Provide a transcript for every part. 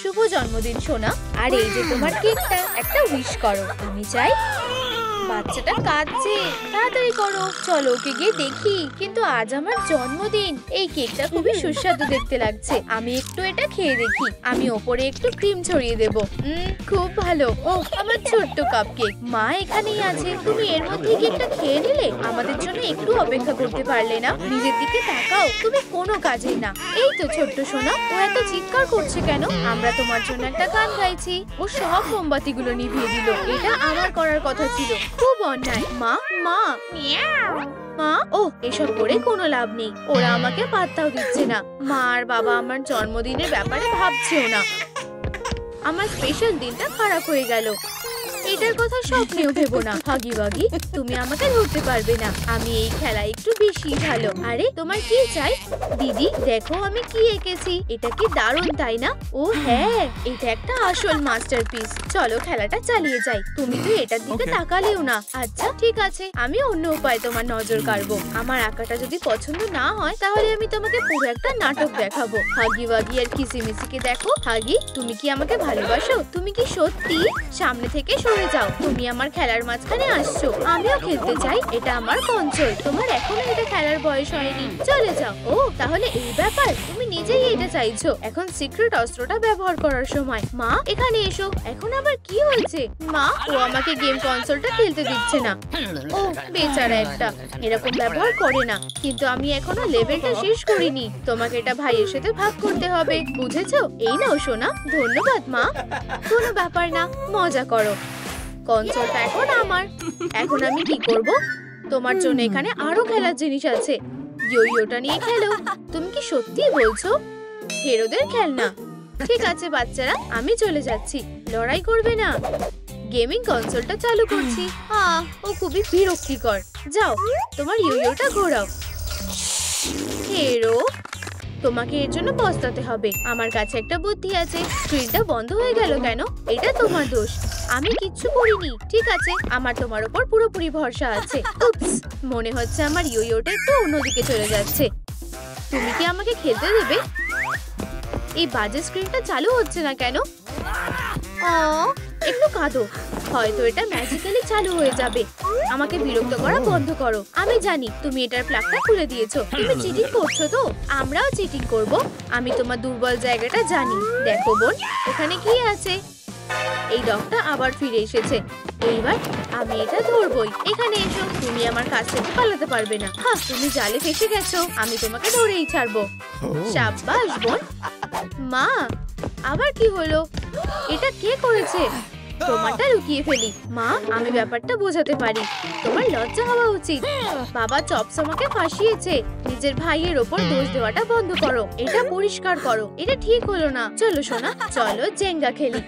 শুভ জন্মদিন সোনা। আর এই যে তোমার কেকটা, একটা উইশ করো। আমি চাই। বাচ্চাটা কাঁদছে, তাড়াতাড়ি করো। চলো ওকে গিয়ে দেখি। কিন্তু আজ আমার জন্মদিন। এই কেকটা খুবই সুস্বাদু দেখতে লাগছে। আমি একটু এটা খেয়ে দেখি। আমি ওপরে একটু ক্রিম ছড়িয়ে দেব। খুব ভালো। ও আমার ছোট্ট কাপকেক। মা এখানেই আছে। তুমি এর মধ্যে কেকটা খেয়ে নিলে? আমাদের জন্য একটু অপেক্ষা করতে পারলে না? নিজের দিকে তাকাও, তুমি কোনো কাজেই না। এই তো ছোট্ট সোনা, ও এত চিৎকার করছে কেন? আমরা তোমার জন্য একটা গান গাইছি। ও সব মোমবাতিগুলো নিভিয়ে দিল। এটা আমার করার কথা ছিল। খুব অন্যায়। মা মা মা, ও এসব করে কোনো লাভ নেই। ওরা আমাকে পাত্তাও দিচ্ছে না। মা আর বাবা আমার জন্মদিনের ব্যাপারে ভাবছেও না। আমার স্পেশাল দিনটা খারাপ হয়ে গেল। এটার কথা স্বপ্নেও ভেবো না। হাগি বাগি, তুমি আমাকে ধরতে পারবে না। আমি এই খেলা একটু বেশি ভালো। আরে তোমার কি চাই? দিদি দেখো আমি কি এঁকেছি। এটা কি দারুণ, তাই না? ও হ্যাঁ, এটা একটা আসল মাস্টারপিস। চলো খেলাটা চালিয়ে যাই। তুমি তো এটার দিকে তাকালেও না। আচ্ছা ঠিক আছে, আমি অন্য উপায়ে তোমার নজর কাড়বো। আমার আঁকাটা যদি পছন্দ না হয় তাহলে আমি তোমাকে পুরো একটা নাটক দেখাবো। হাগি বাগি আর কিসিমিসিকে দেখো। হাগি, তুমি কি আমাকে ভালোবাসো? তুমি কি সত্যি? সামনে থেকে সরে যাও। তুমি আমার খেলার মাঝখানে আসছো। আমিও খেলতে চাই। এটা আমার কনসোল। তোমার এখনো এটা খেলার বয়স হয়নি। চলে যাও। ও তাহলে এই ব্যাপার, তুমি নিজেই এটা চাইছো। এখন সিক্রেট অস্ত্রটা ব্যবহার করার সময়। মা এখানে এসো। এখন আবার কি হয়েছে? মা, ও আমাকে গেম কনসোলটা খেলতে দিচ্ছে না। ও বেচারা একটা, এরকম ব্যবহার করে না। কিন্তু আমি এখনো লেভেলটা শেষ করিনি। তোমাকে এটা ভাইয়ের সাথে ভাগ করতে হবে, বুঝেছো? এই নাও সোনা। ধন্যবাদ মা। কোনো ব্যাপার না, মজা করো। কনসোলটা এখন আমার। এখন আমি কি করব? তোমার জন্য এখানে আরো খেলার জিনিস আছে। ইয়োটা নিয়ে খেলো। তুমি কি সত্যি বলছো? হিরোদের খেলনা। ঠিক আছে বাচ্চারা, আমি চলে যাচ্ছি। লড়াই করবে না। গেমিং কনসোলটা চালু করছি। ও খুবই বিরক্তিকর। যাও, তোমার ইয়োটা ঘোরাও। হিরো, তোমাকে এর জন্য পস্তাতে হবে। আমার কাছে একটা বুদ্ধি আছে। স্ক্রিনটা বন্ধ হয়ে গেল কেন? এটা তোমার দোষ। আমি কিচ্ছু করিনি। ঠিক আছে, আমার তোমার উপর পুরোপুরি ভরসা আছে। উপস, মনে হচ্ছে আমার ইয়োটা একটু অন্যদিকে চলে যাচ্ছে। তুমি কি আমাকে খেলতে দেবে? এই বাজে স্ক্রিনটা চালু হচ্ছে না কেন? একটু কাঁদো। হয়তো এটা ম্যাজিক্যালি চালু হয়ে যাবে। আমাকে বিরক্ত করা বন্ধ করো। আমি জানি তুমি এটার প্লাগটা খুলে দিয়েছো। তুমি চিটিং করছো তো? আমরাও চিটিং করব। আমি তোমার দুর্বল জায়গাটা জানি। দেখো বোন, ওখানে কি আছে? এই ডগটা আবার ফিরে এসেছে। এইবার আমি এটা ধরবই। এখানে এসো। তুমি আমার কাছ থেকে পালাতে পারবে না। হ্যাঁ, তুমি জালে ফেসে গেছো। আমি তোমাকে ধরেই ছাড়বো। সাব্বাস বোন। মা, আবার কি হলো? এটা কে করেছে? প্রমাণটা লুকিয়ে ফেলি। মা, আমি ব্যাপারটা বোঝাতে পারি। তোমার লজ্জা হওয়া উচিত। বাবা চপস আমাকে ফাঁসিয়েছে। নিজের ভাইয়ের ওপর দোষ দেওয়াটা বন্ধ করো। এটা পরিষ্কার করো। এটা ঠিক হলো না। চলো সোনা, চলো জেঙ্গা খেলি।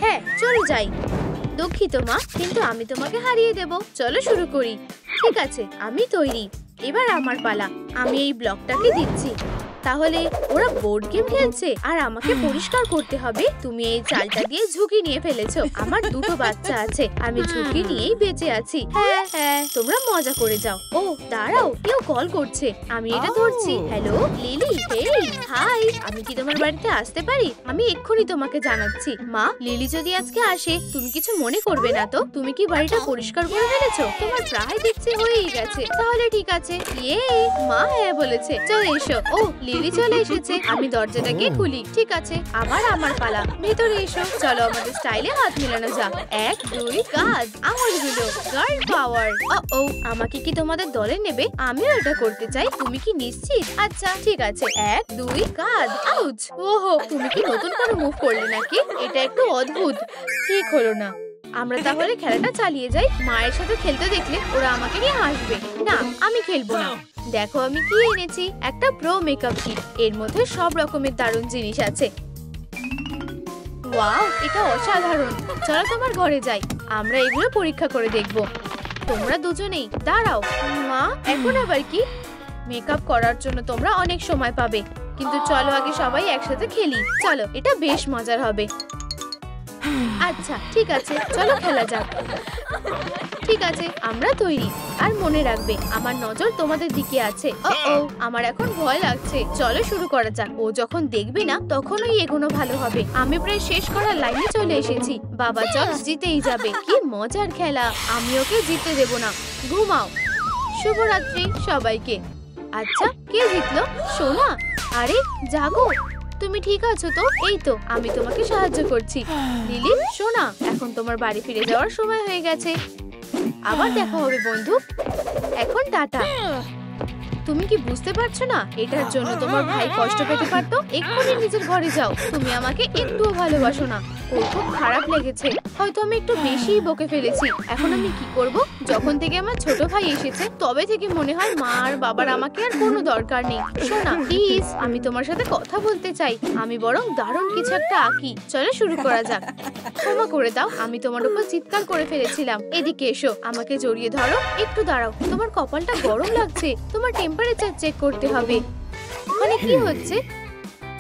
হ্যাঁ চলো যাই। দুঃখিত মা, কিন্তু আমি তোমাকে হারিয়ে দেব। চলো শুরু করি। ঠিক আছে, আমি তৈরি। এবার আমার পালা। আমি এই ব্লকটাকে দিচ্ছি। তাহলে ওরা বোর্ড গেম খেলছে আর আমাকে পরিষ্কার করতে হবে। তুমি এই চালটা দিয়ে ঝুঁকি নিয়ে ফেলেছো। আমার দুটো বাচ্চা আছে। আমি ঝুঁকি নিয়েই বেঁচে আছি। হ্যাঁ হ্যাঁ, তোমরা মজা করে যাও। ও দাঁড়াও, কেউ কল করছে। আমি এটা ধরছি। Hello lily. হেই হাই, আমি কি তোমার বাড়িতে আসতে পারি? আমি এক্ষুনি তোমাকে জানাচ্ছি। মা, লিলি যদি আজকে আসে তুমি কিছু মনে করবে না তো? তুমি কি বাড়িটা পরিষ্কার করে ফেলেছো? তোমার প্রায় দেখছি হয়েই গেছে। তাহলে ঠিক আছে। ইয়ে, মা হ্যাঁ বলেছে। চলে এসো। ও লিলি চলে এসেছে। আমি দরজাটাকে খুলি। ঠিক আছে, আবার আমার পালা। ভেতরে এসো। চলো আমাদের স্টাইলে হাত মিলানো যাক। 1 2 কাজ। আঙুলগুলো গার্ল পাওয়ার। ও আমাকে কি তোমাদের দলে নেবে? আমিও এটা করতে চাই। তুমি কি নিশ্চিত? আচ্ছা ঠিক আছে। 1 2 কাজ। আউচ। ওহো, তুমি কি নতুন কোনো মুভ করলে নাকি? এটা একটু অদ্ভুত। ঠিক হলো না। আমরা তাহলে খেলাটা চালিয়ে যাই। মায়ের সাথে খেলতে দেখলে ওরা আমাকে নিয়ে হাসবে। না, আমি খেলবো না। দেখো আমি কি এনেছি। একটা প্রো মেকআপ কিট। এর মধ্যে সব রকমের দারুণ জিনিস আছে। ওয়াও, এটা অসাধারণ। চলো তোমার ঘরে যাই। আমরা এগুলো পরীক্ষা করে দেখব। তোমরা দুজনেই দাঁড়াও। মা, এখন আবার কি? মেকআপ করার জন্য তোমরা অনেক সময় পাবে। কিন্তু চলো আগে সবাই একসাথে খেলি। চলো, এটা বেশ মজার হবে। আচ্ছা ঠিক আছে, চলো খেলা যাক। ঠিক আছে, আমরা তৈরি। আর মনে রাখবে আমার নজর তোমাদের দিকে আছে। ও আমার এখন ভয় লাগছে। চলো শুরু করা যাক। ও যখন দেখবে না তখনই এগোনো ভালো হবে। আমি প্রায় শেষ করার লাইনে চলে এসেছি। বাবা জজ জিতেই যাবে। কি মজার খেলা, আমি ওকে জিততে দেব না। ঘুমাও। শুভরাত্রি সবাইকে। আচ্ছা কে জিতলো? সোনা। আরে জাগো, তুমি ঠিক আছো তো? এই তো আমি তোমাকে সাহায্য করছি। লিলি সোনা, এখন তোমার বাড়ি ফিরে যাওয়ার সময় হয়ে গেছে। আবার দেখা হবে বন্ধু। এখন টাটা। তুমি কি বুঝতে পারছো না এটার জন্য তোমার ভাই কষ্ট পেতে পারতো? এক্ষুনি নিজের ঘরে যাও। তুমি আমাকে একটুও ভালোবাসো না। ওর খুব খারাপ লেগেছে। হয়তো আমি একটু বেশিই বকে ফেলেছি। এখন আমি কি করব? যখন থেকে আমার ছোট ভাই এসেছে তবে থেকে মনে হয় মা আর বাবার আমাকে আর কোনো দরকার নেই। শোনা প্লিজ, আমি তোমার সাথে কথা বলতে চাই। আমি বরং দারুণ কিছু একটা আঁকি। চলো শুরু করা যাক। ক্ষমা করে দাও, আমি তোমার উপর চিৎকার করে ফেলেছিলাম। এদিকে এসো, আমাকে জড়িয়ে ধরো। একটু দাঁড়াও, তোমার কপালটা গরম লাগছে। তোমার টেম্পারেচার চেক করতে হবে। মানে কি হচ্ছে?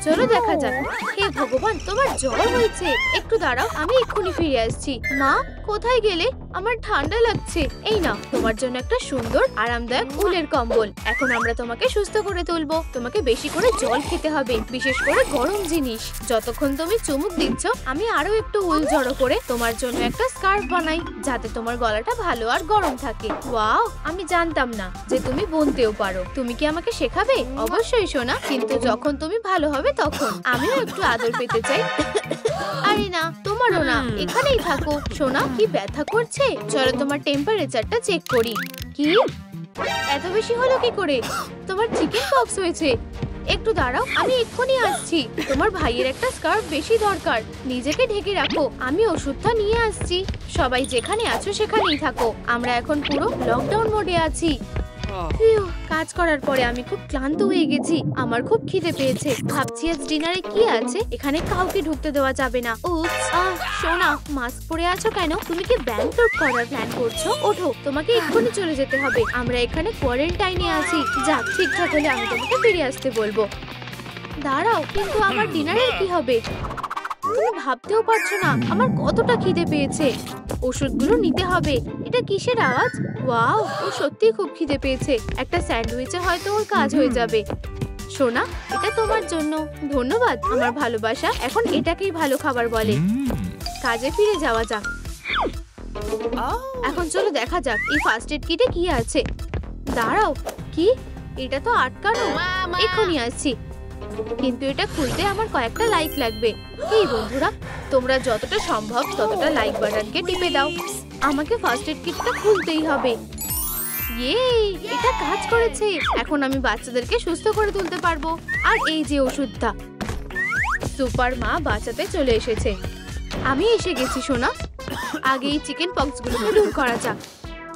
চলো দেখা যাক। হে ভগবান, তোমার জ্বর হয়েছে। একটু দাঁড়াও, আমি এক্ষুনি ফিরে আসছি। মা কোথায় গেলে? আমার ঠান্ডা লাগছে। এই নাও তোমার জন্য একটা সুন্দর আরামদায়ক উলের কম্বল। এখন আমরা তোমাকে সুস্থ করে তুলবো। তোমাকে বেশি করে জল খেতে হবে, বিশেষ করে গরম জিনিস। যতক্ষণ তুমি চুমুক দিচ্ছ আমি আরো একটু উল জড়ো করে তোমার জন্য একটা স্কার্ফ বানাই, যাতে তোমার গলাটা ভালো আর গরম থাকে। ওয়াও, আমি জানতাম না যে তুমি বুনতেও পারো। তুমি কি আমাকে শেখাবে? অবশ্যই সোনা, কিন্তু যখন তুমি ভালো হবে তখন। আমিও একটু আদর পেতে চাই। আরে না, তোমারও না, এখানেই থাকো। সোনা কি ব্যথা করছে? চলো তোমার টেম্পারেচারটা চেক করি। কি এত বেশি হলো কি করে? তোমার চিকেন পক্স হয়েছে। একটু দাঁড়াও, আমি এক্ষুনি আসছি। তোমার ভাইয়ের একটা স্কার্ফ বেশি দরকার। নিজেকে ঢেকে রাখো, আমি ওষুধটা নিয়ে আসছি। সবাই যেখানে আছো সেখানেই থাকো। আমরা এখন পুরো লকডাউন মোডে আছি। কাজ করার পরে আমি খুব ক্লান্ত হয়ে গেছি। আমার খুব খিদে পেয়েছে। ভাবছি আজ ডিনারে কি আছে। এখানে কাউকে ঢুকতে দেওয়া যাবে না। সোনা, মাস্ক পরে আছো কেন? তুমি কি ব্যাংকক করার প্ল্যান করছো? ওঠো, তোমাকে এক্ষুনি চলে যেতে হবে। আমরা এখানে কোয়ারেন্টাইনে আছি। যাক, ঠিকঠাক হলে আমি তোমাকে ফিরে আসতে বলবো। দাঁড়াও, কিন্তু আমার ডিনারের কি হবে? তুমি ভাবতেও পারছো না আমার কতটা খিদে পেয়েছে। ওষুধগুলো নিতে হবে। এটা কিসের আওয়াজ? ওয়াও, ও সত্যিই খুব খিদে পেয়েছে। একটা স্যান্ডউইচে হয়তো ওর কাজ হয়ে যাবে। সোনা, এটা তোমার জন্য। ধন্যবাদ আমার ভালোবাসা। এখন এটাকেই ভালো খাবার বলে। কাজে ফিরে যাওয়া যাক। এখন চলো দেখা যাক এই ফার্স্ট এড কিটে কি আছে। দাঁড়াও, কি? এটা তো আটকানো। এক্ষুনি আসছি। কিন্তু এটা খুলতে আমার কয়েকটা লাইক লাগবে। এই বন্ধুরা, তোমরা যতটা সম্ভব ততটা লাইক বাটনকে টিপে দাও। আমাকে ফার্স্ট এড কিটটা খুলতেই হবে। ইয়ে, এটা কাজ করেছে। এখন আমি বাচ্চাদেরকে সুস্থ করে তুলতে পারবো। আর এই যে ওষুধটা, সুপার মা বাঁচাতে চলে এসেছে। আমি এসে গেছি সোনা। আগে এই চিকেন পক্সগুলোকে দূর করা যাক।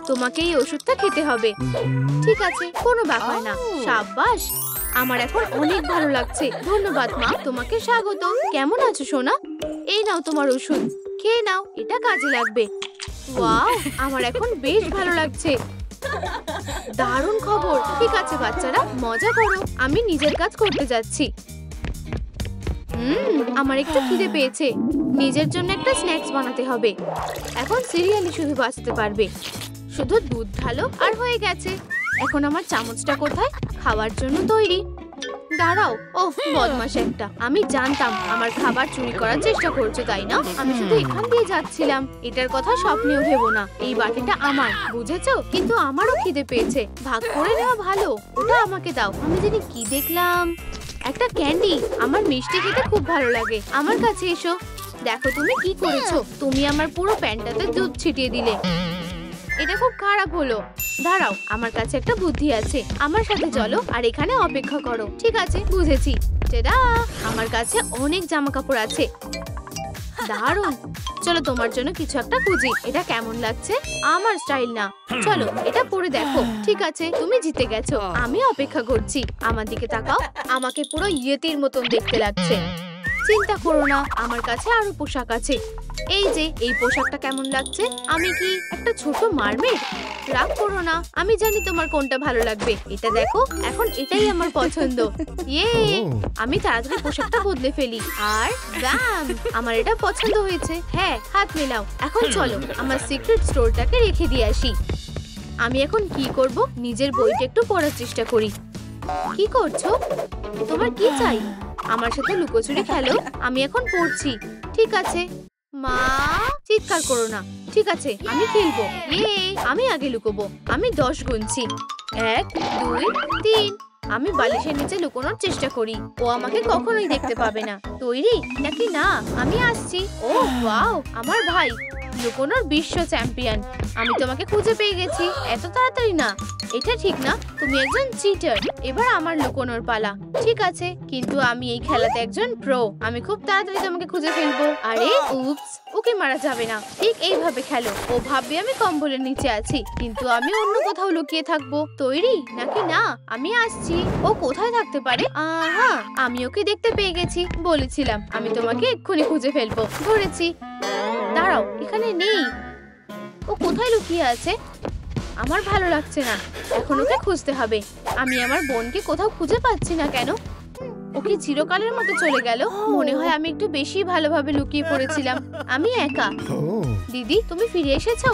তোমাকে এই ওষুধটা খেতে হবে। ঠিক আছে, কোনো ব্যাপার না। সাব্বাস, আমার এখন অনেক ভালো লাগছে। ধন্যবাদ মা, তোমাকে স্বাগত। কেমন আছো সোনা? এই নাও তোমার ওষুধ, খেয়ে নাও, এটা কাজে লাগবে। ওয়াও, আমার এখন বেশ ভালো লাগছে। দারুণ খবর। ঠিক আছে বাচ্চারা, মজা করো। আমি নিজের কাজ করতে যাচ্ছি। আমার একটু খিদে পেয়েছে। নিজের জন্য একটা স্ন্যাক্স বানাতে হবে। এখন সিরিয়ালি শুধু বাঁচতে পারবে। শুধু দুধ ঢালো আর হয়ে গেছে। এখন আমার চামচটা কোথায়? খাওয়ার জন্য তৈরি। দাঁড়াও, ওহ বদমাশ একটা। আমি জানতাম আমার খাবার চুরি করার চেষ্টা করছো, তাই না? আমি শুধু এখান দিয়ে যাচ্ছিলাম। এটার কথা স্বপ্নেও ভেবো না। এই বাটিটা আমার, বুঝেছো? কিন্তু আমারও খিদে পেয়েছে। ভাগ করে নেওয়া ভালো। ওটা আমাকে দাও। আমি জানি কি দেখলাম, একটা ক্যান্ডি। আমার মিষ্টি খেতে খুব ভালো লাগে। আমার কাছে এসো। দেখো তুমি কি করেছো। তুমি আমার পুরো প্যান্টটাতে দুধ ছিটিয়ে দিলে। এটা খুব খারাপ হলো। দাঁড়াও, আমার কাছে একটা বুদ্ধি আছে। আমার সাথে চলো আর এখানে অপেক্ষা করো। ঠিক আছে, বুঝেছি। টেডা, আমার কাছে অনেক জামা কাপড় আছে। দারুণ, চলো তোমার জন্য কিছু একটা খুঁজি। এটা কেমন লাগছে? আমার স্টাইল না। চলো এটা পরে দেখো। ঠিক আছে, তুমি জিতে গেছো। আমি অপেক্ষা করছি। আমার দিকে তাকাও। আমাকে পুরো ইয়েতির মতন দেখতে লাগছে। চিন্তা করো না, আমার কাছে আরো পোশাক আছে। এই যে এই পোশাকটা কেমন লাগছে? আমি কি একটা ছোট মারমেড? রাগ করো না, আমি জানি তোমার কোনটা ভালো লাগবে। এটা দেখো, এখন এটাই আমার পছন্দ। ইয়ে, আমি তাড়াতাড়ি পোশাকটা বদলে ফেলি আর ব্যাম, আমার এটা পছন্দ হয়েছে। হ্যাঁ, হাত মেলাও। এখন চলো আমার সিক্রেট স্টোরটাকে রেখে দিয়ে আসি। আমি এখন কি করব? নিজের বইটা একটু পড়ার চেষ্টা করি। কি করছো? তোমার কি চাই? আমার সাথে লুকোচুরি খেলো? আমি এখন পড়ছি। ঠিক আছে মা, চিৎকার করো না। ঠিক আছে, আমি খেলবো। ইয়ে, আমি আগে লুকোবো। আমি 10 গুনছি। 1 2 3। আমি বালিশের নিচে লুকোনোর চেষ্টা করি। ও আমাকে কখনোই দেখতে পাবে না। তৈরি নাকি না? আমি আসছি। ও ওয়াও, আমার ভাই লুকোনোর বিশ্ব চ্যাম্পিয়ন। আমি তোমাকে খুঁজে পেয়ে গেছি। এত তাড়াতাড়ি না, এটা ঠিক না। তুমি একজন চিটার। এবার আমার লুকোনোর পালা। ঠিক আছে, কিন্তু আমি এই খেলাতে একজন প্রো। আমি খুব তাড়াতাড়ি তোমাকে খুঁজে ফেলবো। আরে উপস, ওকে মারা যাবে না। ঠিক এইভাবে খেলো। ও ভাববে আমি কম্বলের নিচে আছি, কিন্তু আমি অন্য কোথাও লুকিয়ে থাকবো। তৈরি নাকি না? আমি আসছি। ও কোথায় থাকতে পারে? আহা, আমি ওকে দেখতে পেয়ে গেছি। বলেছিলাম আমি তোমাকে এক্ষুনি খুঁজে ফেলবো। ধরেছি। দাঁড়াও, এখানে নেই। ও কোথায় লুকিয়ে আছে? আমার ভালো লাগছে না। এখন ওকে খুঁজতে হবে। আমি আমার বোনকে কোথাও খুঁজে পাচ্ছি না কেন? ওকে চিরকালের মতো চলে গেল। মনে হয় আমি একটু বেশি ভালোভাবে লুকিয়ে পড়েছিলাম। আমি একা। দিদি, তুমি ফিরে এসেছো?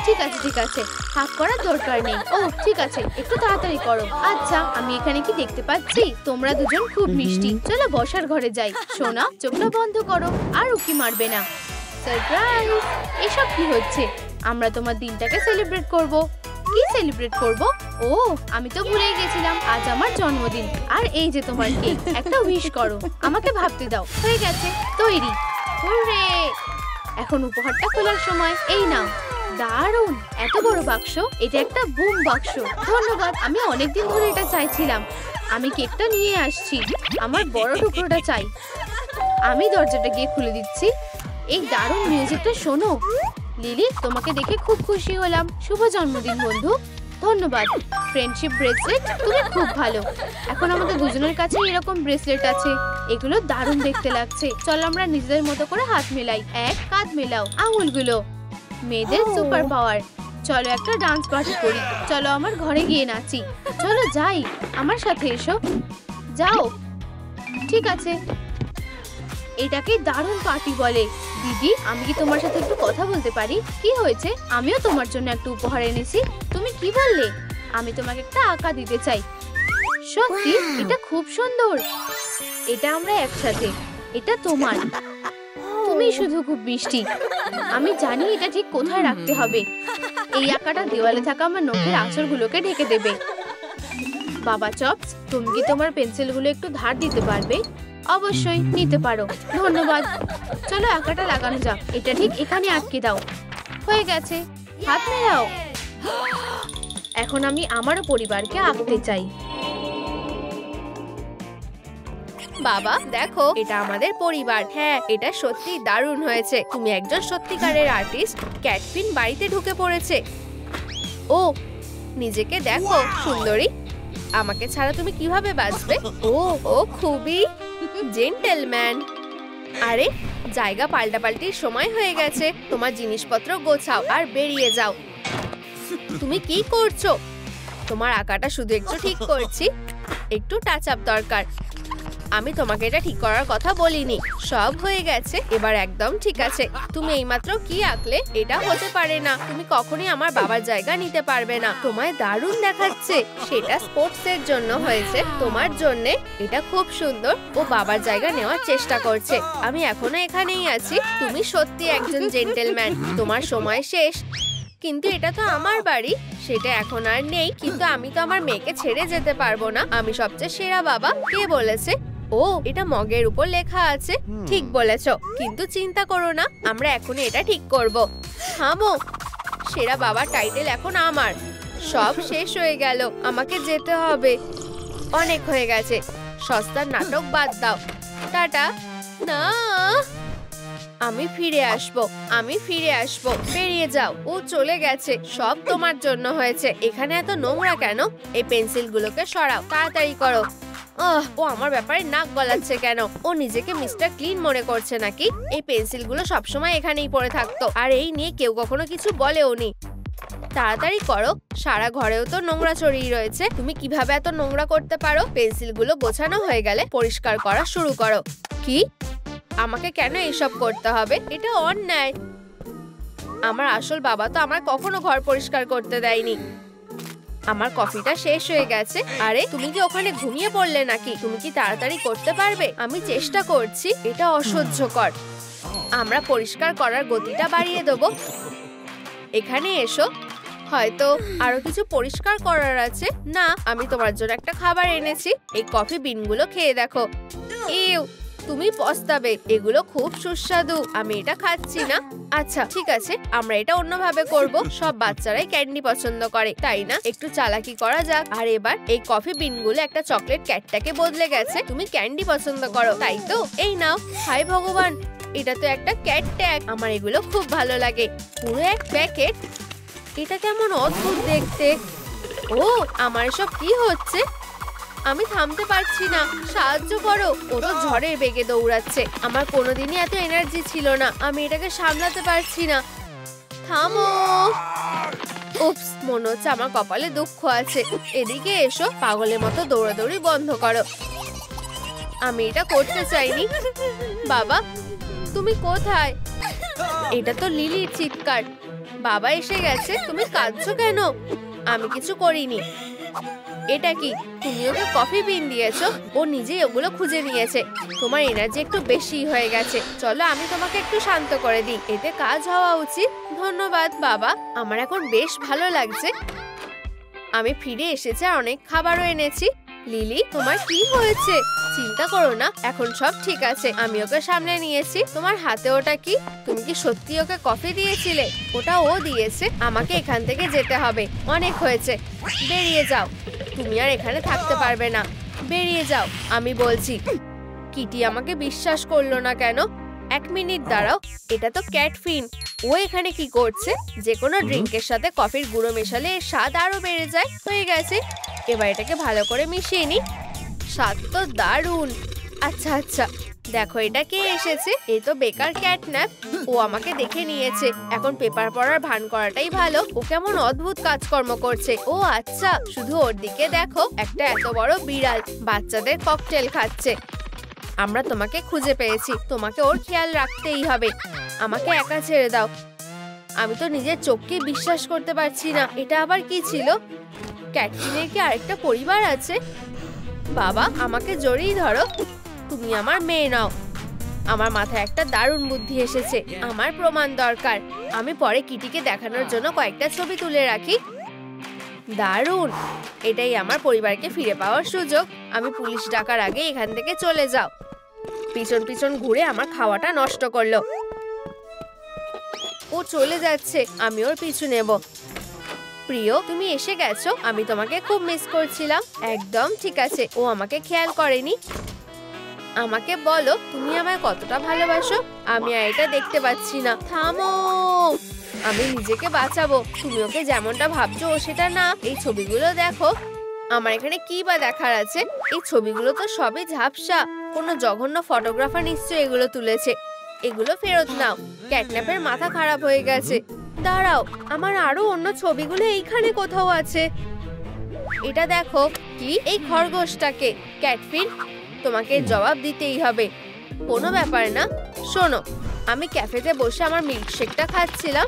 ঠিক আছে ঠিক আছে, হাফ করার দরকার নেই। ও ঠিক আছে, একটু তাড়াতাড়ি করো। আচ্ছা, আমি এখানে কি দেখতে পাচ্ছি? তোমরা দুজন খুব মিষ্টি। চলো বসার ঘরে যাই। সোনা, চোখটা বন্ধ করো। আর উকি মারবে না। সারপ্রাইজ! এসব কি হচ্ছে? আমরা তোমার দিনটাকে সেলিব্রেট করব। কি সেলিব্রেট করব? ও, আমি তো ভুলেই গেছিলাম, আজ আমার জন্মদিন। আর এই যে তোমার কেক, একটা উইশ করো। আমাকে ভাবতে দাও। হয়ে গেছে, তৈরি। হুররে! এখন উপহারটা খোলার সময়। এই নাও। দারুণ, এত বড় বাক্স। এটা একটা বুম বাক্স। ধন্যবাদ, আমি অনেকদিন ধরে এটা চাইছিলাম। আমি কেকটা নিয়ে আসছি। আমার বড় টুকরোটা চাই। আমি দরজাটা গিয়ে খুলে দিচ্ছি। এই দারুণ মিউজিকটা শোনো। লিলি, তোমাকে দেখে খুব খুশি হলাম। শুভ জন্মদিন বন্ধু। ধন্যবাদ। ফ্রেন্ডশিপ ব্রেসলেট, তুমি খুব ভালো। এখন আমাদের দুজনের কাছে এরকম ব্রেসলেট আছে। এগুলো দারুণ দেখতে লাগছে। চলো আমরা নিজেদের মতো করে হাত মেলাই। এক কাঁধ মেলাও আঙুলগুলো। মেয়েদের সুপার পাওয়ার। চলো একটা ডান্স পার্টি করি। চলো আমার ঘরে গিয়ে নাচি। চলো যাই, আমার সাথে এসো। যাও। ঠিক আছে, এটাকে দারুণ পার্টি বলে। দিদি, আমি কি তোমার সাথে একটু কথা বলতে পারি? কি হয়েছে? আমিও তোমার জন্য একটা উপহার এনেছি। তুমি কি বললে? আমি তোমাকে একটা আঁকা দিতে চাই। সত্যি? এটা খুব সুন্দর। এটা আমরা একসাথে। এটা তোমার। তুমি শুধু খুব মিষ্টি। আমি জানি এটা ঠিক কোথায় রাখতে হবে। এই আঁকাটা দেওয়ালে থাকা আমার নখের আঁচড়গুলোকে ঢেকে দেবে। বাবা চপস, তুমি কি তোমার পেন্সিলগুলো একটু ধার দিতে পারবে? অবশ্যই, নিতে পারো। ধন্যবাদ। চলো আঁকাটা লাগানো যাক। এটা ঠিক এখানে আটকে দাও। হয়ে গেছে, হাত মেলাও। এখন আমি আমারও পরিবারকে আঁকতে চাই। বাবা দেখো, এটা আমাদের পরিবার। হ্যাঁ, এটা সত্যি দারুণ হয়েছে। তুমি একজন সত্যিকারের আর্টিস্ট। ক্যাটপিন বাড়িতে ঢুকে পড়েছে। ও, নিজেকে দেখো সুন্দরী। আমাকে ছাড়া তুমি কিভাবে বাঁচবে? ও ও খুবই জেন্টলম্যান। আরে, জায়গা পাল্টাপাল্টির সময় হয়ে গেছে। তোমার জিনিসপত্র গোছাও আর বেরিয়ে যাও। তুমি কি করছো? তোমার আঁকাটা শুধু একটু ঠিক করছি। একটু টাচ আপ দরকার। আমি তোমাকে এটা ঠিক করার কথা বলিনি। সব হয়ে গেছে, এবার একদম ঠিক আছে। তুমি এইমাত্র কি আঁকলে? এটা হতে পারে না। তুমি কখনোই আমার বাবার জায়গা নিতে পারবে না। তোমায় দারুণ দেখাচ্ছে। সেটা স্পোর্টস এর জন্য হয়েছে, তোমার জন্যে। এটা খুব সুন্দর। ও বাবার জায়গা নেওয়ার চেষ্টা করছে। আমি এখনো এখানেই আছি। তুমি সত্যি একজন জেন্টলম্যান। তোমার সময় শেষ। কিন্তু এটা তো আমার বাড়ি। সেটা এখন আর নেই, কিন্তু আমি তো আমার মেয়েকে ছেড়ে যেতে পারবো না। আমি সবচেয়ে সেরা বাবা। কে বলেছে? ও, এটা মগের উপর লেখা আছে। ঠিক বলেছো, কিন্তু চিন্তা করো না, আমরা এখনই এটা ঠিক করব। থামো, সেরা বাবার টাইটেল এখন আমার। সব শেষ হয়ে গেল, আমাকে যেতে হবে। অনেক হয়ে গেছে, সস্তার নাটক বাদ দাও। টাটা। না, আমি ফিরে আসবো। আমি ফিরে আসবো। বেরিয়ে যাও। ও চলে গেছে। সব তোমার জন্য হয়েছে। এখানে এত নোংরা কেন? এই পেন্সিলগুলোকে সরাও, তাড়াতাড়ি করো। ও আমার ব্যাপারে নাক গলাচ্ছে কেন? ও নিজেকে মিস্টার ক্লিন মনে করছে নাকি? এই পেন্সিলগুলো সবসময় এখানেই পড়ে থাকতো, আর এই নিয়ে কেউ কখনো কিছু বলেও নি। তাড়াতাড়ি করো, সারা ঘরেও তো নোংরা ছড়িয়ে রয়েছে। তুমি কিভাবে এত নোংরা করতে পারো? পেন্সিলগুলো গোছানো হয়ে গেলে পরিষ্কার করা শুরু করো। কি? আমাকে কেন এইসব করতে হবে? এটা অন্যায়। আমার আসল বাবা তো আমার কখনো ঘর পরিষ্কার করতে দেয়নি। আমার কফিটা শেষ হয়ে গেছে। আরে তুমি কি ওখানে ঘুমিয়ে পড়লে নাকি? তুমি কি তাড়াতাড়ি করতে পারবে? আমি চেষ্টা করছি। এটা অসহ্যকর। আমরা পরিষ্কার করার গতিটা বাড়িয়ে দেবো। এখানে এসো। হয়তো আরো কিছু পরিষ্কার করার আছে। না, আমি তোমার জন্য একটা খাবার এনেছি। এই কফি বিনগুলো খেয়ে দেখো। ইউ, তুমি পস্তাবে। এগুলো খুব সুস্বাদু। আমি এটা খাচ্ছি না। আচ্ছা ঠিক আছে, আমরা এটা অন্যভাবে করব। সব বাচ্চারাই ক্যান্ডি পছন্দ করে, তাই না? একটু চালাকি করা যাক। আর এবার এই কফি বিনগুলো একটা চকলেট ক্যাটটাকে বদলে গেছে। তুমি ক্যান্ডি পছন্দ করো, তাই তো? এই নাও। হায় ভগবান, এটা তো একটা ক্যাট ট্যাগ। আমার এগুলো খুব ভালো লাগে। পুরো এক প্যাকেট। এটা কেমন অদ্ভুত দেখতে। ও, আমার এসব কি হচ্ছে? আমি থামতে পারছি না। সাহায্য করো। ও তো ঝড়ের বেগে দৌড়াচ্ছে। আমার কোনোদিনই এত এনার্জি ছিল না। আমি এটাকে সামলাতে পারছি না। থামো। উপস, মনে হচ্ছে আমার কপালে দুঃখ আছে। এদিকে এসো। পাগলের মতো দৌড়াদৌড়ি বন্ধ করো। আমি এটা করতে চাইনি। বাবা, তুমি কোথায়? এটা তো লিলির চিৎকার। বাবা এসে গেছে। তুমি কাঁদছো কেন? আমি কিছু করিনি। এটা কি? তুমি ওকে কফি বিন দিয়েছো? ও নিজেই ওগুলো খুঁজে নিয়েছে। তোমার এনার্জি একটু বেশি হয়ে গেছে। চলো আমি তোমাকে একটু শান্ত করে দিই। এতে কাজ হওয়া উচিত। ধন্যবাদ বাবা, আমার এখন বেশ ভালো লাগছে। আমি ফিরে এসেছি আর অনেক খাবারও এনেছি। লিলি, তোমার কি হয়েছে? চিন্তা করো না, এখন সব ঠিক আছে। আমি ওকে সামলে নিয়েছি। তোমার হাতে ওটা কি? তুমি কি সত্যি ওকে কফি দিয়েছিলে? ওটা ও দিয়েছে। আমাকে এখান থেকে যেতে হবে। অনেক হয়েছে, বেরিয়ে যাও। তুমি আর এখানে থাকতে পারবে না। বেরিয়ে যাও আমি বলছি। কিটি আমাকে বিশ্বাস করলো না কেন? এক মিনিট দাঁড়াও, এটা তো ক্যাটফিন। ও এখানে কি করছে? যে কোনো ড্রিঙ্কের সাথে কফির গুঁড়ো মেশালে এর স্বাদ আরো বেড়ে যায়। হয়ে গেছে, এবার এটাকে ভালো করে মিশিয়ে নি। স্বাদ তো দারুণ। আচ্ছা আচ্ছা, দেখো এটা কে এসেছে। এই তো বেকার ক্যাটন্যাপ। ও আমাকে দেখে নিয়েছে। এখন পেপার পড়ার ভান করাটাই ভালো। ও কেমন অদ্ভুত কাজকর্ম করছে। ও আচ্ছা, শুধু ওর দিকে দেখো। একটা এত বড় বিড়াল বাচ্চাদের ককটেল খাচ্ছে। আমরা তোমাকে খুঁজে পেয়েছি। তোমাকে ওর খেয়াল রাখতেই হবে। আমাকে একা ছেড়ে দাও। আমি তো নিজের চোখকে বিশ্বাস করতে পারছি না। এটা আবার কি ছিল? ক্যাটকিনের কি আরেকটা পরিবার আছে? বাবা, আমাকে জড়িয়ে ধরো। তুমি আমার মেয়ে নাও। আমার মাথায় একটা দারুণ বুদ্ধি এসেছে। আমার প্রমাণ দরকার। আমি পরে কিটিকে দেখানোর জন্য কয়েকটা ছবি তুলে রাখি। দারুণ, এটাই আমার পরিবারকে ফিরে পাওয়ার সুযোগ। আমি পুলিশ ডাকার আগে এখান থেকে চলে যাও। পিছন পিছন ঘুরে আমার খাওয়াটা নষ্ট করলো। ও চলে যাচ্ছে, আমি ওর পিছু নেব। প্রিয়, তুমি এসে গেছো। আমি তোমাকে খুব মিস করছিলাম। একদম ঠিক আছে, ও আমাকে খেয়াল করেনি। আমাকে বলো, তুমি আমায় কতটা ভালোবাসো? আমি আর এটা দেখতে পাচ্ছি না। থামো, আমি নিজেকে বাঁচাবো। তুমি ওকে যেমনটা ভাবছো ও সেটা না। এই ছবিগুলো দেখো। আমার এখানে কি বা দেখার আছে? এই ছবিগুলো তো সবই ঝাপসা। কোনো জঘন্য ফটোগ্রাফার নিশ্চয়ই এগুলো তুলেছে। এগুলো ফেরত নাও। ক্যাটন্যাপের মাথা খারাপ হয়ে গেছে। দাঁড়াও, আমার আরো অন্য ছবিগুলো এইখানে কোথাও আছে। এটা দেখো। কি? এই খরগোশটাকে? ক্যাটফিন, তোমাকে জবাব দিতেই হবে। কোনো ব্যাপার না। শোনো, আমি ক্যাফেতে বসে আমার মিল্কশেকটা খাচ্ছিলাম।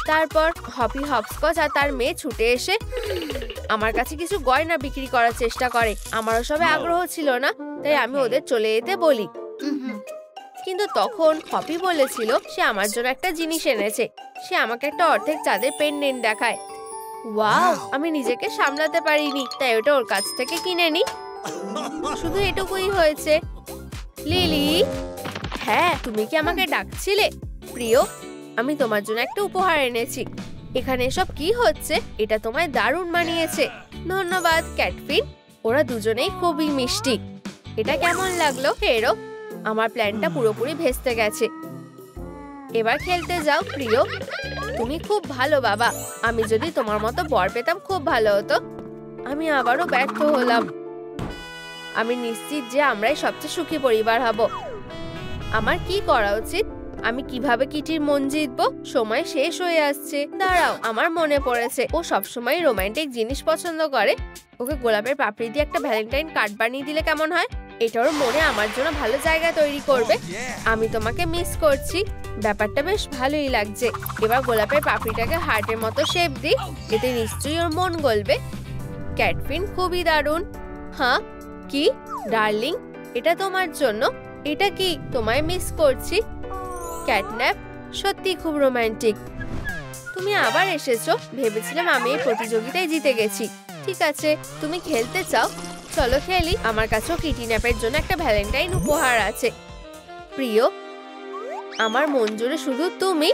তারপর হপি হপস্কচ আর তার মেয়ে ছুটে এসে আমার কাছে কিছু গয়না বিক্রি করার চেষ্টা করে। আমারও সবে আগ্রহ ছিল না, তাই আমি ওদের চলে যেতে বলি। কিন্তু তখন হপি বলেছিল সে আমার জন্য একটা জিনিস এনেছে। সে আমাকে একটা অর্ধেক চাঁদের পেন্ডেন্ট দেখায়। ওয়াও, আমি নিজেকে সামলাতে পারিনি, তাই ওটা ওর কাছ থেকে কিনে নি। শুধু এটুকুই হয়েছে। লিলি, হ্যাঁ, তুমি কি আমাকে ডাকছিলে? প্রিয়, আমি তোমার জন্য একটা উপহার এনেছি। এখানে সব কি হচ্ছে? এটা তোমায় দারুণ মানিয়েছে। ধন্যবাদ ক্যাটফিন। ওরা দুজনেই খুবই মিষ্টি। এটা কেমন লাগলো হেরো? আমার প্ল্যানটা পুরোপুরি ভেস্তে গেছে। এবার খেলতে যাও প্রিয়। তুমি খুব ভালো বাবা। আমি যদি তোমার মতো বর পেতাম খুব ভালো হতো। আমি আবারও ব্যর্থ হলাম। আমি নিশ্চিত যে আমরাই সবচেয়ে সুখী পরিবার হব। আমার কি করা উচিত? আমি কিভাবে কিটির মন জিতবো? সময় শেষ হয়ে আসছে। দাঁড়াও, আমার মনে পড়েছে, ও সবসময় রোমান্টিক জিনিস পছন্দ করে। ওকে গোলাপের পাপড়ি দিয়ে একটা ভ্যালেন্টাইন কার্ড বানিয়ে দিলে কেমন হয়? এটা ওর মনে আমার জন্য ভালো জায়গা তৈরি করবে। আমি তোমাকে মিস করছি। ব্যাপারটা বেশ ভালোই লাগছে। এবার গোলাপের পাপড়িটাকে হার্টের মতো শেপ দিই, এতে নিশ্চয়ই ওর মন গলবে। ক্যাটপিন খুবই দারুণ। হ্যাঁ, কি ডার্লিং, এটা তোমার জন্য। এটা কি? তোমায় মিস করছি। ক্যাটন্যাপ, সত্যি খুব রোমান্টিক। তুমি আবার এসেছো। ভেবেছিলাম আমি এই প্রতিযোগিতায় জিতে গেছি। ঠিক আছে, তুমি খেলতে চাও? চলো খেলি। আমার কাছেও কিটিন্যাপের জন্য একটা ভ্যালেন্টাইন উপহার আছে। প্রিয়, আমার মন জুড়ে শুধু তুমি।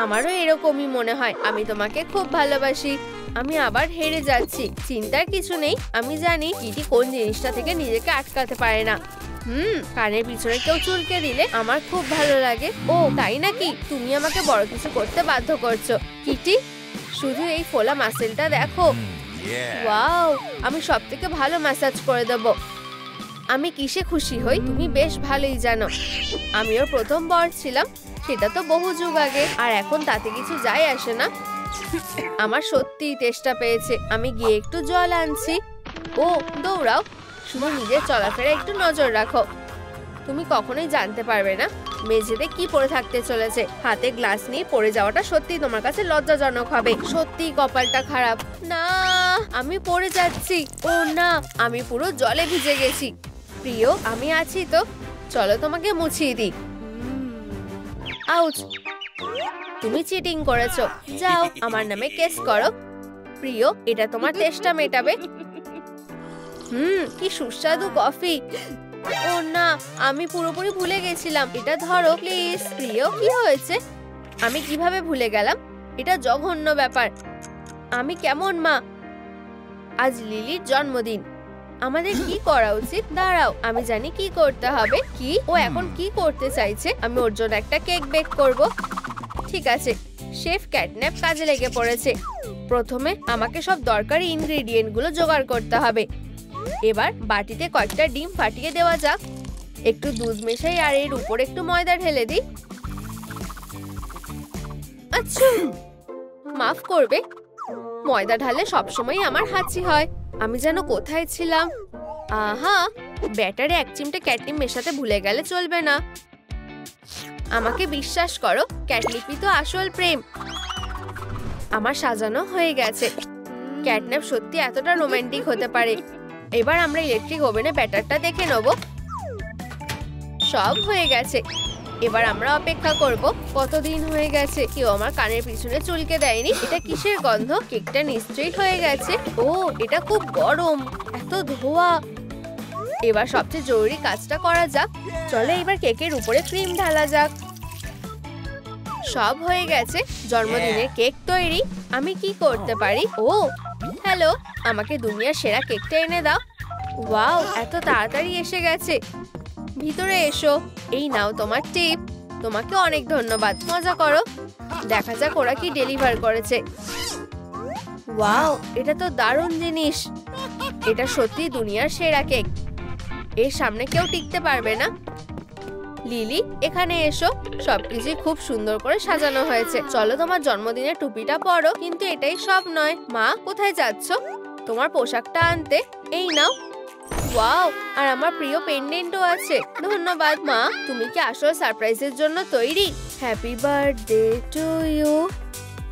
আমারও এরকমই মনে হয়। আমি তোমাকে খুব ভালোবাসি। আমি আবার হেরে যাচ্ছি। চিন্তার কিছু নেই। আমি জানি কিটি কোন জিনিসটা থেকে নিজেকে আটকাতে পারে না। কানের পিছনে কেউ চুলকে দিলে আমার খুব ভালো লাগে। ও তাই নাকি? তুমি আমাকে বড় কিছু করতে বাধ্য করছো। কিটি, শুধু এই ফোলা মাসেলটা দেখো। ওয়াও, আমি সবথেকে ভালো ম্যাসাজ করে দেব। আমি কিসে খুশি হই তুমি বেশ ভালোই জানো। আমি ওর প্রথম বর ছিলাম, সেটা তো বহু যুগ আগে, আর এখন তাতে কিছু যায় আসে না। আমার সত্যিই তেষ্টা পেয়েছে। আমি গিয়ে একটু জল আনছি। ও দৌড়াও, শুধু নিজের চলাফেরা একটু নজর রাখো। তুমি কখনোই জানতে পারবে না মেঝেতে কি পড়ে থাকতে চলেছে। হাতে গ্লাস নিয়ে পড়ে যাওয়াটা সত্যি তোমার কাছে লজ্জাজনক হবে। সত্যি কপালটা খারাপ। না, আমি পড়ে যাচ্ছি। ও না, আমি পুরো জলে ভিজে গেছি। প্রিয়, আমি আছি তো, চলো তোমাকে মুছিয়ে দিই। আউচ, তুমি চিটিং করেছো। যাও, আমার নামে কেস করো। প্রিয়, এটা তোমার তেষ্টা মেটাবে। কি সুস্বাদু কফি। ও না, আমি পুরোপুরি ভুলে গেছিলাম। এটা ধরো প্লিজ। প্রিয়, কি হয়েছে? আমি কিভাবে ভুলে গেলাম? এটা জঘন্য ব্যাপার। আমি কেমন মা? আজ লিলির জন্মদিন। আমাদের কি করা উচিত? দাঁড়াও, আমি জানি কি করতে হবে। কি? ও এখন কি করতে চাইছে? আমি ওর জন্য একটা কেক বেক করব। ঠিক আছে, শেফ ক্যাটন্যাপ কাজে লেগে পড়েছে। প্রথমে আমাকে সব দরকারি ইনগ্রেডিয়েন্ট গুলো জোগাড় করতে হবে। এবার বাটিতে কয়েকটা ডিম ফাটিয়ে দেওয়া যাক। একটু দুধ মেশাই আর এর উপর একটু ময়দা ঢেলে দিই। আচ্ছা, মাফ করবে, ময়দা ঢালে সবসময় আমার হাঁচি হয়। আমি যেন কোথায় ছিলাম। আহা, ব্যাটারে 1 চিমটে ক্যাটনিপ মেশাতে ভুলে গেলে চলবে না। আমাকে বিশ্বাস করো, ক্যাটনিপই তো আসল প্রেম। আমার সাজানো হয়ে গেছে। ক্যাটন্যাপ সত্যি এতটা রোমান্টিক হতে পারে। এবার আমরা ইলেকট্রিক ওভেনে ব্যাটারটা দেখে নেব। সব হয়ে গেছে। এবার আমরা অপেক্ষা করব। কতদিন হয়ে গেছে কেউ আমার কানের পিছনে চুলকে দেয়নি। এটা কিসের গন্ধ? কেকটা নিশ্চয়ই হয়ে গেছে। ও, এটা খুব গরম, এত ধোয়া। এবার সবচেয়ে জরুরি কাজটা করা যাক। চলো এবার কেকের উপরে ক্রিম ঢালা যাক। সব হয়ে গেছে। জন্মদিনের কেক তৈরি। আমি কি করতে পারি? ও হ্যালো, আমাকে দুনিয়ার সেরা কেকটা এনে দাও। ওয়াও, এত তাড়াতাড়ি এসে গেছে। ভিতরে এসো। এই নাও তোমার টিপ। তোমাকে অনেক ধন্যবাদ। মজা করো। দেখা যাক ওরা কি ডেলিভার করেছে। ওয়াও, এটা তো দারুণ জিনিস। এটা সত্যি দুনিয়ার সেরা কেক। এর সামনে কেউ টিকতে পারবে না। লিলি, এখানে এসো। সবকিছু খুব সুন্দর করে সাজানো হয়েছে। চলো তোমার জন্মদিনের টুপিটা পরো। কিন্তু এটাই সব নয়। মা, কোথায় যাচ্ছ? তোমার পোশাকটা আনতে। এই নাও। ওয়াও, আর আমার প্রিয় পেন্ডেন্টও আছে। ধন্যবাদ মা। তুমি কি আসল সারপ্রাইজের জন্য তৈরি? Happy birthday to you,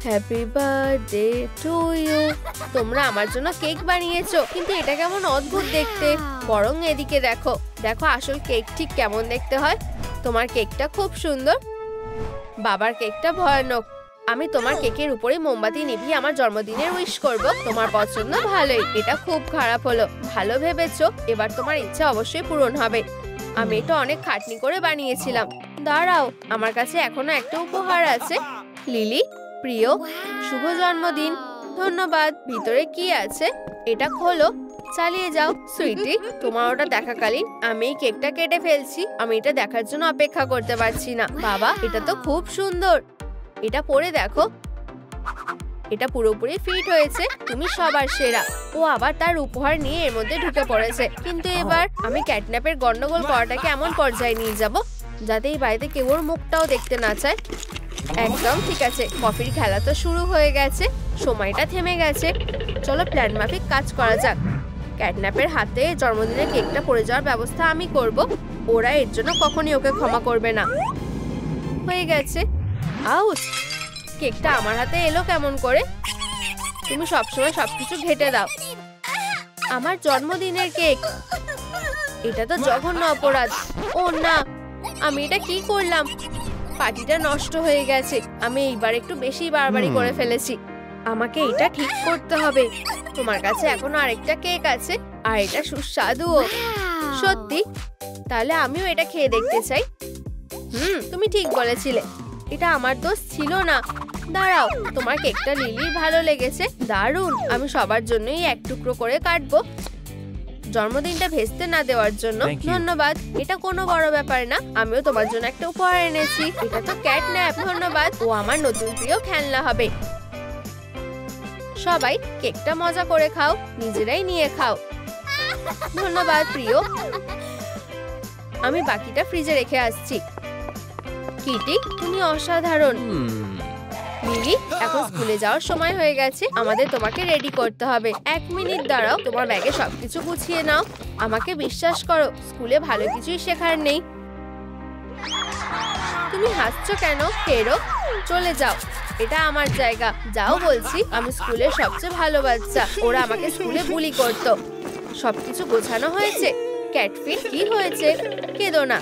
happy birthday to you. তোমরা আমার জন্য কেক বানিয়েছো, কিন্তু এটা কেমন অদ্ভুত দেখতে। বরং এদিকে দেখো, দেখো আসল কেক ঠিক কেমন দেখতে হয়। তোমার কেকটা খুব সুন্দর, বাবার কেকটা ভয়ানক। আমি তোমার কেকের উপরে মোমবাতি নিভিয়ে আমার জন্মদিনের উইশ করব। তোমার পছন্দ ভালোই। এটা খুব খারাপ হলো। ভালো ভেবেছো। এবার তোমার ইচ্ছা অবশ্যই পূরণ হবে। আমি এটা অনেক খাটনি করে বানিয়েছিলাম। দাঁড়াও, আমার কাছে এখনো একটা উপহার আছে। লিলি, প্রিয়, শুভ জন্মদিন। ধন্যবাদ। ভিতরে কি আছে? এটা খোলো। চালিয়ে যাও সুইটি। তোমার ওটা দেখাকালীন আমি এই কেকটা কেটে ফেলছি। আমি এটা দেখার জন্য অপেক্ষা করতে পারছি না। বাবা, এটা তো খুব সুন্দর। এটা পরে দেখো। এটা পুরোপুরি ফিট হয়েছে, তুমি সবার সেরা। ও আবার তার উপহার নিয়ে এর মধ্যে ঢুকে পড়েছে। কিন্তু এবার আমি ক্যাটন্যাপের গন্ডগোল করাটাকে এমন পর্যায়ে নিয়ে যাব যাতে এই বাড়িতে কেউ ওর মুখটাও দেখতে না চায়। একদম ঠিক আছে, কফির খেলা তো শুরু হয়ে গেছে, সময়টা থেমে গেছে। চলো প্ল্যান মাফিক কাজ করা যাক। ক্যাটন্যাপের হাতে জন্মদিনের কেকটা পড়ে যাওয়ার ব্যবস্থা আমি করব। ওরা এর জন্য কখনই ওকে ক্ষমা করবে না। হয়ে গেছে। আউচ, কেকটা আমার হাতে এলো কেমন করে? তুমি সবসময় সবকিছু ঘেটে দাও। আমার জন্মদিনের কেক, এটা তো জঘন্য অপরাধ। ও না, আমি এটা কি করলাম? পার্টিটা নষ্ট হয়ে গেছে। আমি এইবার একটু বেশি বাড়াবাড়ি করে ফেলেছি। আমাকে এটা ঠিক করতে হবে। তোমার কাছে এখনো আরেকটা কেক আছে, আর এটা সুস্বাদুও। সত্যি? তাহলে আমিও এটা খেয়ে দেখতে চাই। তুমি ঠিক বলেছিলে, এটা আমার দোষ ছিল না। দাঁড়াও, তোমার কেকটা লিলির ভালো লেগেছে। দারুণ, আমি সবার জন্যই এক টুকরো করে কাটবো। জন্মদিনটা ভেস্তে না দেওয়ার জন্য ধন্যবাদ। এটা কোনো বড় ব্যাপার না। আমিও তোমার জন্য একটা উপহার এনেছি। এটা তো ক্যাটন্যাপ। ধন্যবাদ, ও আমার নতুন প্রিয় খেলনা হবে। সবাই কেকটা মজা করে খাও, নিজেরাই নিয়ে খাও। ধন্যবাদ প্রিয়। আমি বাকিটা ফ্রিজে রেখে আসছি। কিটি, তুমি অসাধারণ। লিলি, এখন স্কুলে যাওয়ার সময় হয়ে গেছে। আমাদের তোমাকে রেডি করতে হবে। 1 মিনিট দাঁড়াও, তোমার ব্যাগে সবকিছু গুছিয়ে নাও। আমাকে বিশ্বাস করো, স্কুলে ভালো কিছুই শেখার নেই। তুমি হাসছো কেন? ফেরো, চলে যাও। এটা আমার জায়গা। যাও বলছি। আমি স্কুলের সবচেয়ে ভালো বাচ্চা। ওরা আমাকে স্কুলে বুলি করতো। সবকিছু গোছানো হয়েছে? ক্যাটফিন, কি হয়েছে? কেঁদো না।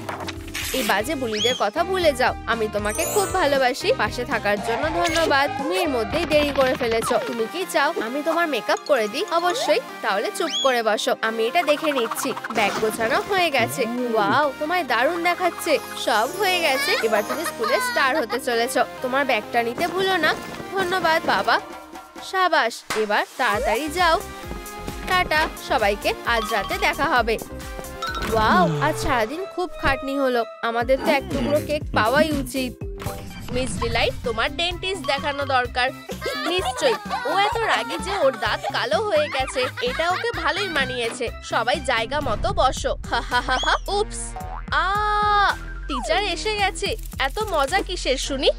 এই বাজে বুলিদের কথা ভুলে যাও। আমি তোমাকে খুব ভালোবাসি। পাশে থাকার জন্য ধন্যবাদ। তুমি এর মধ্যেই দেরি করে ফেলেছো। তুমি কি চাও আমি তোমার মেকআপ করে দিই? অবশ্যই। তাহলে চুপ করে বসো, আমি এটা দেখে নিচ্ছি। ব্যাগ গোছানো হয়ে গেছে। ওয়াও, তোমায় দারুণ দেখাচ্ছে। সব হয়ে গেছে। এবার তুমি স্কুলে স্টার হতে চলেছো। তোমার ব্যাগটা নিতে ভুলো না। ধন্যবাদ বাবা। সাবাস, এবার তাড়াতাড়ি যাও। টাটা সবাইকে, আজ রাতে দেখা হবে। ওয়াও, আজ সারাদিন খুব খাটনি হলো। আমাদের তো এক টুকরো কেক পাওয়াই উচিত। মিস ডিলাইট, তোমার ডেন্টিস্ট দেখানো দরকার। নিশ্চয়ই। ও এত রাগী যে ওর দাঁত কালো হয়ে গেছে। এটা ওকে ভালোই মানিয়েছে। সবাই জায়গা মতো বসো। হা হা হা হা। উপস, টিচার এসে গেছে। এত মজা কিসের শুনি?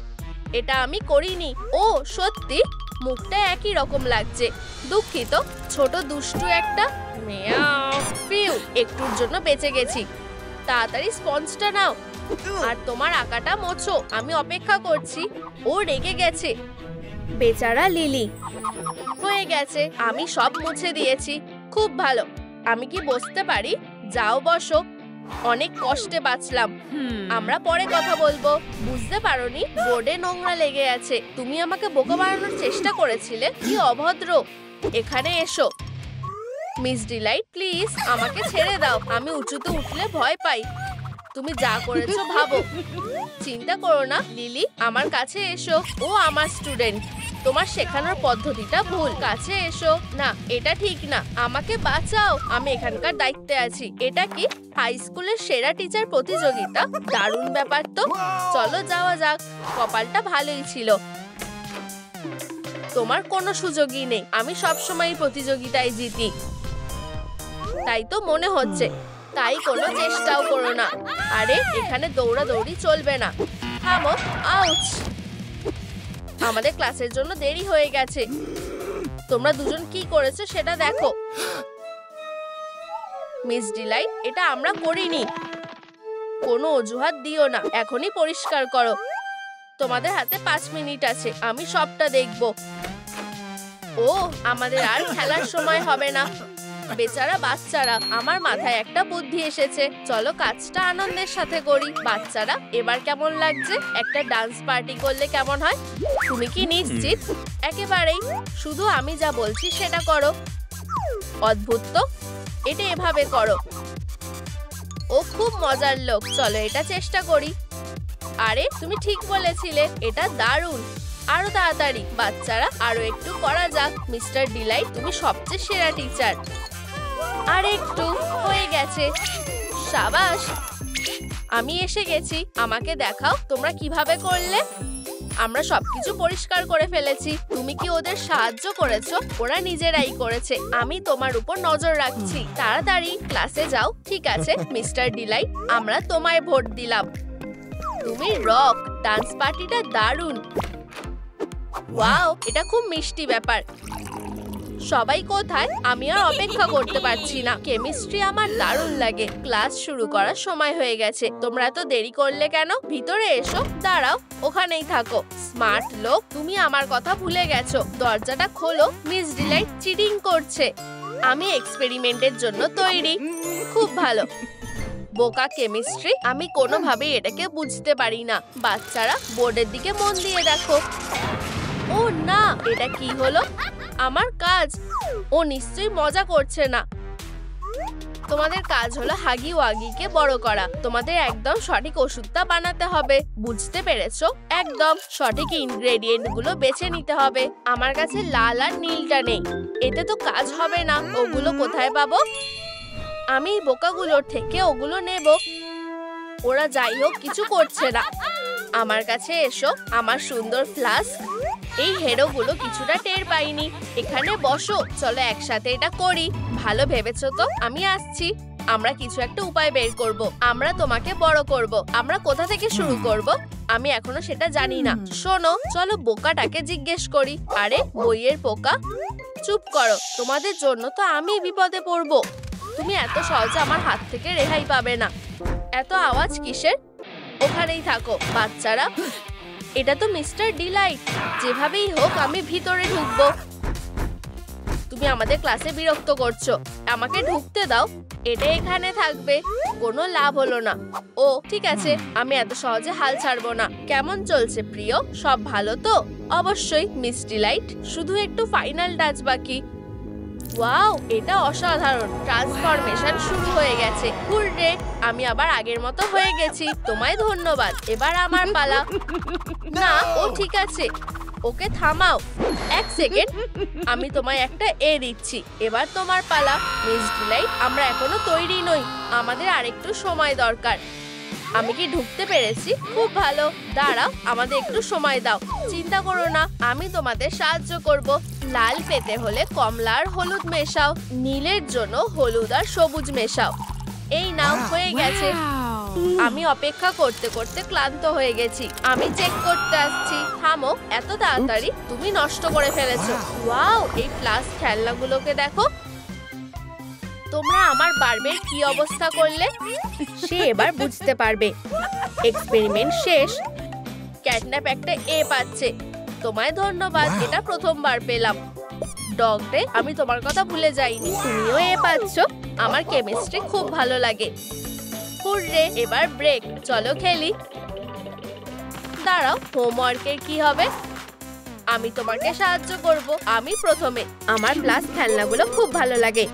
এটা আমি করিনি। ও সত্যি? মুখটা একই রকম লাগছে। দুঃখিত, ছোট দুষ্টু একটা। ফিউ, একটুর জন্য বেঁচে গেছি। তাড়াতাড়ি স্পঞ্জটা নাও আর তোমার আঁকাটা মোছো। আমি অপেক্ষা করছি। ও রেগে গেছে। বেচারা লিলি। হয়ে গেছে, আমি সব মুছে দিয়েছি। খুব ভালো। আমি কি বসতে পারি? যাও বসো। অনেক কষ্টে বাঁচলাম। আমরা পরে কথা বলবো। বুঝতে পারোনি? বোর্ডে নোংরা লেগে আছে। তুমি আমাকে বোকা বানানোর চেষ্টা করেছিলে। কি অভদ্র। এখানে এসো। মিস ডিলাইট, প্লিজ আমাকে ছেড়ে দাও। আমি উঁচুতে উঠলে ভয় পাই। তুমি যা করেছো ভাবো। চিন্তা করো না লিলি, আমার কাছে এসো। ও আমার স্টুডেন্ট। তোমার শেখানোর পদ্ধতিটা ভুল। কাছে এসো। না, এটা ঠিক না। আমাকে বাঁচাও। আমি এখানকার দায়িত্বে আছি। এটা কি হাই স্কুলের সেরা টিচার প্রতিযোগিতা? দারুণ ব্যাপার তো। চলো যাওয়া যাক। কপালটা ভালোই ছিল। তোমার কোনো সুযোগই নেই। আমি সবসময় প্রতিযোগিতায় জিতি। তাই তো মনে হচ্ছে। তাই কোনো চেষ্টাও করো না। আরে, এখানে দৌড়াদৌড়ি চলবে না। থামো। আউচ, আমাদের ক্লাসের জন্য দেরি হয়ে গেছে। তোমরা দুজন কি করেছো সেটা দেখো। মিস ডিলাইট, এটা আমরা করিনি। কোনো অজুহাত দিও না। এখনই পরিষ্কার করো। তোমাদের হাতে 5 মিনিট আছে। আমি সবটা দেখব। ও, আমাদের আর খেলার সময় হবে না। বেচারা বাচ্চারা। আমার মাথায় একটা বুদ্ধি এসেছে। চলো কাজটা আনন্দের সাথে করি। বাচ্চারা, এবার কেমন লাগছে? একটা ডান্স পার্টি করলে কেমন হয়? তুমি কি নিশ্চিত? একেবারেই। শুধু আমি যা বলছি সেটা করো। অদ্ভুত তো। এটা এভাবে করো। ও খুব মজার লোক। চলো এটা চেষ্টা করি। আরে, তুমি ঠিক বলেছিলে। এটা দারুণ। আরো তাড়াতাড়ি। বাচ্চারা, আরো একটু করা যাক। মিস্টার ডিলাইট, তুমি সবচেয়ে সেরা টিচার। আর একটু। হয়ে গেছে। সাবাস। আমি এসে গেছি। আমাকে দেখাও তোমরা কিভাবে করলে। আমরা সবকিছু পরিষ্কার করে ফেলেছি। তুমি কি ওদের সাহায্য করেছো? ওরা নিজেরাই করেছে। আমি তোমার উপর নজর রাখছি। তাড়াতাড়ি ক্লাসে যাও। ঠিক আছে মিস্টার ডিলাইট, আমরা তোমায় ভোট দিলাম। তুমি রক। ডান্স পার্টিটা দারুণ। ওয়াও, এটা খুব মিষ্টি ব্যাপার। সবাই কোথায়? আমি আর অপেক্ষা করতে পারছি না। কেমিস্ট্রি আমার দারুণ লাগে। ক্লাস শুরু করার সময় হয়ে গেছে। তোমরা এত দেরি করলে কেন? ভিতরে এসো। দাঁড়াও, ওখানেই থাকো। স্মার্ট লোক, তুমি আমার কথা ভুলে গেছো। দরজাটা খোলো। মিস ডিলাইট চিটিং করছে। আমি এক্সপেরিমেন্টের জন্য তৈরি। খুব ভালো। বোকা কেমিস্ট্রি, আমি কোনোভাবেই এটাকে বুঝতে পারি না। বাচ্চারা বোর্ডের দিকে মন দিয়ে দেখো। ও না, এটা কি হলো? আমার কাজ। ও নিশ্চয়ই মজা করছে না। তোমাদের কাজ হলো হাগি ওয়াগিকে বড় করা। তোমাদের একদম সঠিক ওষুধটা বানাতে হবে। বুঝতে পেরেছো? একদম সঠিক ইনগ্রেডিয়েন্ট গুলো বেছে নিতে হবে। আমার কাছে লাল আর নীলটা নেই। এতে তো কাজ হবে না। ওগুলো কোথায় পাবো? আমি বোকাগুলোর থেকে ওগুলো নেব। ওরা যাই হোক কিছু করছে না। আমার কাছে এসো। আমার সুন্দর ফ্লাস্ক। এই হেরোগুলো কিছুটা টের পাইনি। এখানে বসো। চলো একসাথে এটা করি। ভালো ভেবেছো তো? আমি আসছি। আমরা কিছু একটা উপায় বের করব। আমরা তোমাকে বড় করব। আমরা কোথা থেকে শুরু করব? আমি এখনো সেটা জানি না। শোনো, চলো বোকাটাকে জিজ্ঞেস করি। আরে বইয়ের পোকা, চুপ করো। তোমাদের জন্য তো আমি বিপদে পড়বো। তুমি এত সহজে আমার হাত থেকে রেহাই পাবে না। এত আওয়াজ কিসের? ওখানেই থাকো বাচ্চারা। এটা তো মিস্টার ডিলাইট। যেভাবেই হোক আমি ভিতরে ঢুকবো। তুমি আমাদের ক্লাসে বিরক্ত করছো। আমাকে ঢুকতে দাও। এটা এখানে থাকবে। কোনো লাভ হলো না। ও ঠিক আছে, আমি এত সহজে হাল ছাড়বো না। কেমন চলছে প্রিয়? সব ভালো তো? অবশ্যই মিস ডিলাইট, শুধু একটু ফাইনাল টাচ বাকি। ওয়াও, এটা অসাধারণ। ট্রান্সফরমেশন শুরু হয়ে গেছে। হুররে, আমি আবার আগের মতো হয়ে গেছি। তোমায় ধন্যবাদ। এবার আমার পালা। না, ও ঠিক আছে। ওকে থামাও। এক সেকেন্ড, আমি তোমায় একটা এ দিচ্ছি। এবার তোমার পালা। মিস ডিলাইট, আমরা এখনো তৈরি নই। আমাদের আরেকটু সময় দরকার। আমি কি ঢুকতে পেরেছি? খুব ভালো। দাঁড়াও, আমাদের একটু সময় দাও। চিন্তা করো না, আমি তোমাদের সাহায্য করব। লাল পেতে হলে কমলা আর হলুদ মেশাও। নীলের জন্য হলুদ আর সবুজ মেশাও। এই নাও, হয়ে গেছে। আমি অপেক্ষা করতে করতে ক্লান্ত হয়ে গেছি। আমি চেক করতে আসছি। থামো, এত তাড়াতাড়ি? তুমি নষ্ট করে ফেলেছো। ওয়াও, এই প্লাস খেলনাগুলোকে দেখো। তোমরা আমার বার্বের কি অবস্থা করলে? সে এবার বুঝতে পারবে। এক্সপেরিমেন্ট শেষ। ক্যাটন্যাপ একটা এ পাচ্ছে। তোমায় ধন্যবাদ। এটা প্রথমবার পেলাম। ডগ ডে, আমি তোমার কথা ভুলে যাইনি। তুমিও এ পাচ্ছ। আমার কেমিস্ট্রি খুব ভালো লাগে। হুররে, এবার ব্রেক। চলো খেলি। দাঁড়াও, হোমওয়ার্কের কি হবে? আমি তোমাকে সাহায্য করব। আমি প্রথমে। আমার প্লাস খেলনাগুলো খুব ভালো লাগে।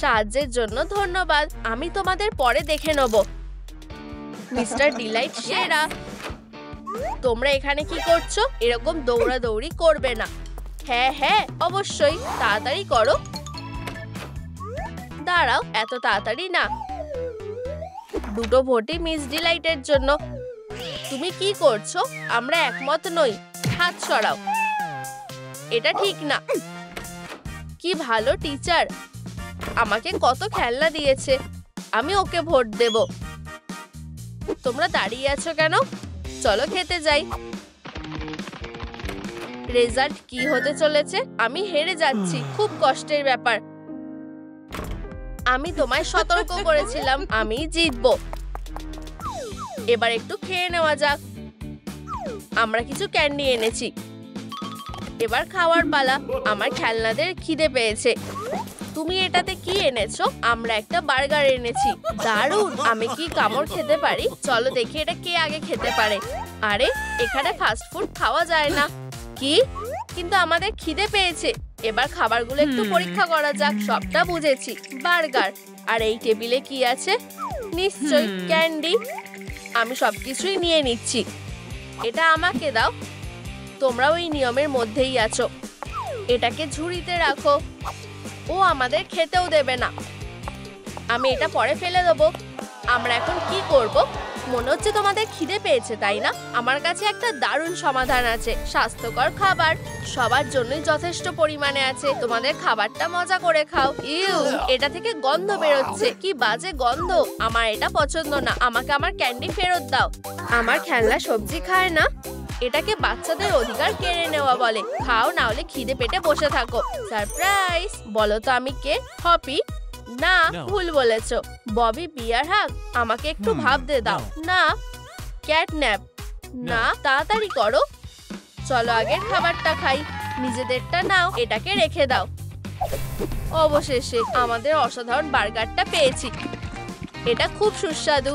সাহায্যের জন্য ধন্যবাদ। আমি তোমাদের পরে দেখে নেব। মিস্টার ডিলাইট সেরা। তোমরা এখানে কি করছো? এরকম দৌড়াদৌড়ি করবে না। হ্যাঁ হ্যাঁ, অবশ্যই। তাড়াতাড়ি করো। দাঁড়াও, এত তাড়াতাড়ি না। দুটো ভোটই মিস ডিলাইটের জন্য। তুমি কি করছো? আমরা একমত নই। হাত সরাও। এটা ঠিক না। কি ভালো টিচার। আমাকে কত খেলনা দিয়েছে। আমি ওকে ভোট দেব। তোমরা দাঁড়িয়ে আছো কেন? চলো খেতে যাই। রেজাল্ট কি হতে চলেছে? আমি হেরে যাচ্ছি। খুব কষ্টের ব্যাপার। আমি তোমায় সতর্ক করেছিলাম আমি জিতবো। এবার একটু খেয়ে নেওয়া যাক। আমরা কিছু ক্যান্ডি এনেছি। এবার খাওয়ার পালা। আমার খেলনাদের খিদে পেয়েছে। তুমি এটাতে কি এনেছো? আমরা একটা বার্গার এনেছি। দারুণ। আমি কি কামড় খেতে পারি? চলো দেখি এটা কে আগে খেতে পারে। আরে, এখানে ফাস্ট ফুড খাওয়া যায় না। কি? কিন্তু আমাদের খিদে পেয়েছে। এবার খাবারগুলো একটু পরীক্ষা করা যাক। সবটা বুঝেছি। বার্গার। আর এই টেবিলে কি আছে? নিশ্চয়ই ক্যান্ডি। আমি সবকিছুই নিয়ে নিচ্ছি। এটা আমাকে দাও। তোমরা ওই নিয়মের মধ্যেই আছো। এটাকে ঝুড়িতে রাখো। ও আমাদের খেতেও দেবে না। আমি এটা পরে ফেলে দেবো। আমরা এখন কি করব? মনে হচ্ছে তোমাদের খিদে পেয়েছে, তাই না? আমার কাছে একটা দারুণ সমাধান আছে। স্বাস্থ্যকর খাবার সবার জন্যই যথেষ্ট পরিমাণে আছে। তোমাদের খাবারটা মজা করে খাও। ইউ, এটা থেকে গন্ধ বেরোচ্ছে, কি বাজে গন্ধ। আমার এটা পছন্দ না, আমাকে আমার ক্যান্ডি ফেরত দাও। আমার খেলনা সবজি খায় না, এটাকে বাচ্চাদের অধিকার কেড়ে নেওয়া বলে। খাও, না হলে খিদে পেটে বসে থাকো। সারপ্রাইজ! বলো তো আমি কে? হপি? না, ভুল বলেছো। ববি বিয়ার হাগ? আমাকে একটু ভাবতে দাও। না। ক্যাটন্যাপ? না, তাড়াতাড়ি করো। চলো আগের খাবারটা খাই। নিজেদেরটা নাও, এটাকে রেখে দাও। অবশেষে আমাদের অসাধারণ বার্গারটা পেয়েছি। এটা খুব সুস্বাদু।